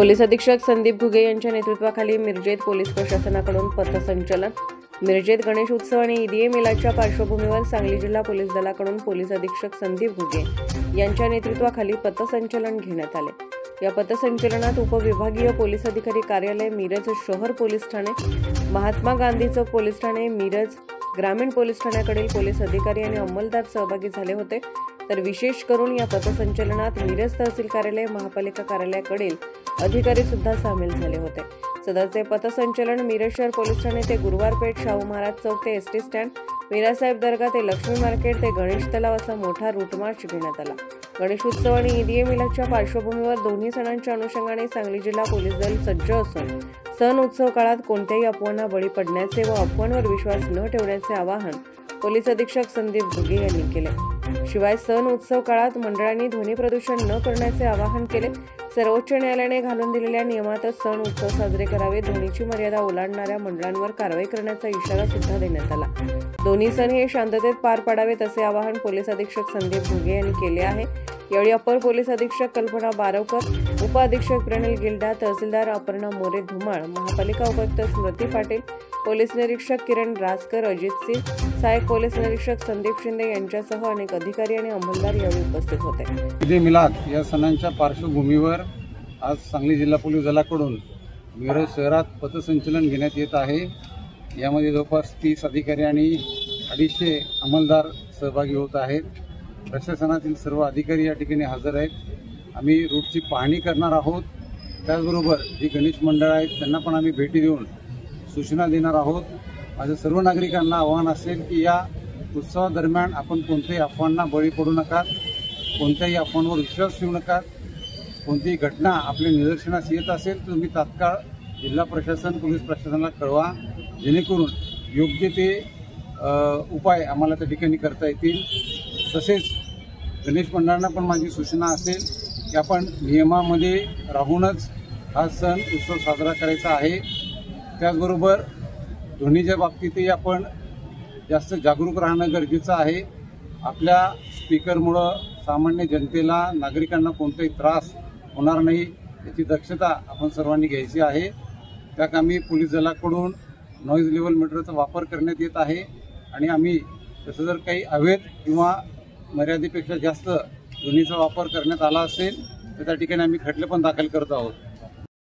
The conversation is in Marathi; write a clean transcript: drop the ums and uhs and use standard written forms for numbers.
पोलीस अधीक्षक संदीप घुगे यांच्या नेतृत्वाखाली मिरजेत पोलीस प्रशासनाकडून पथसंचलन। मिरजेत गणेश उत्सव आणि ईद मिलादच्या पार्श्वभूमीवर सांगली जिल्हा पोलीस दलाकडून पोलीस अधीक्षक संदीप घुगे यांच्या नेतृत्वाखाली पथसंचलन घेण्यात आले। या पथसंचलनात उपविभागीय पोलीस अधिकारी कार्यालय मिरज शहर पोलीस ठाणे, महात्मा गांधी चौक पोलीस ठाणे, मिरज ग्रामीण पोलीस ठाण्याकडील पोलीस अधिकारी आणि अंमलदार सहभागी झाले होते। तर विशेष करून या पथसंचलनात मिरज तहसील कार्यालय, महापालिका कार्यालयाकडील अधिकारी सुद्धा सामील झाले होते। सदरचे पथसंचलन मिरज शहर पोलीस ठाणे ते गुरुवार पेठ, शाहू महाराज चौक ते एसटी स्टँड, मीरासाहेब दर्गा ते लक्ष्मी मार्केट ते गणेश तलाव असा मोठा रूट मार्च घेण्यात आला। गणेश उत्सव आणि ईद मिलादच्या पार्श्वभूमीवर दोन्ही सणांच्या अनुषंगाने सांगली जिल्हा पोलीस दल सज्ज असून सण उत्सव काळात कोणत्याही अफवांना बळी पडण्याचे व अफवांवर विश्वास न ठेवण्याचे आवाहन पोलीस अधीक्षक संदीप घुगे यांनी केले। शिवाय सण उत्सव काळात मंडळांनी ध्वनी प्रदूषण न करण्याचे आवाहन केले। सर्वोच्च न्यायालयाने घालून दिलेल्या नियमातच सण उत्सव साजरे करावे, ध्वनीची मर्यादा ओलांडणाऱ्या मंडळांवर कारवाई करण्याचा इशारा सुद्धा देण्यात आला। दोन्ही सण हे शांततेत पार पाडावेत असे आवाहन पोलीस अधीक्षक संदीप घुगे यांनी केले आहे। यावेळी अपर पोलीस अधीक्षक कल्पना बारवकर, उप अधीक्षक प्रणिल गिल्डा, तहसीलदार अपर्णा मोरे धुमाळ, महापालिका उपायुक्त स्मृती पाटील, पोलीस निरीक्षक किरण राजकर, अजित सिंह, सहाय्यक पोलीस निरीक्षक संदीप शिंदे यांच्यासह अनेक अधिकारी आणि अंमलदार यावेळी उपस्थित होते। ईद मिलाद या सणांच्या पार्श्वभूमीवर आज सांगली जिल्हा पोलीस दलाकडून मिरज शहरात पथसंचलन घेण्यात येत आहे। यामध्ये जवळपास 30 अधिकारी आणि 250 अंमलदार सहभागी होत आहेत। प्रशासनातील सर्व अधिकारी या ठिकाणी हजर आहेत। आम्ही रूटची पाहणी करणार आहोत। त्याचबरोबर जी गणेश मंडळ आहेत त्यांना पण आम्ही भेटी देऊन सूचना देणार आहोत। माझ्या सर्व नागरिकांना आवाहन असेल की या उत्सवादरम्यान आपण कोणत्याही अफवांना बळी पडू नका, कोणत्याही अफवांवर विश्वास ठेवू नका। कोणतीही घटना आपल्या निदर्शनास येत असेल तर तुम्ही तात्काळ जिल्हा प्रशासन, पोलीस प्रशासनाला कळवा, जेणेकरून योग्य ते उपाय आम्हाला त्या ठिकाणी करता येतील। तसेच गणेश मंडळांना पण माझी सूचना असेल की आपण नियमामध्ये राहूनच हा सण उत्सव साजरा करायचा आहे। त्याचबरोबर ध्वनीच्या बाबतीतही आपण जास्त जागरूक राहणं गरजेचं आहे। आपल्या स्पीकरमुळं सामान्य जनतेला, नागरिकांना कोणताही त्रास होणार नाही याची दक्षता आपण सर्वांनी घ्यायची आहे। त्या कामी पोलीस दलाकडून नॉईज लेवल मीटरचा वापर करण्यात येत आहे आणि आम्ही तसं जर काही अवैध किंवा मर्यादेपेक्षा जास्त ध्वनीचा वापर करण्यात आला असेल तर त्या ठिकाणी आम्ही खटले पण दाखल करत आहोत।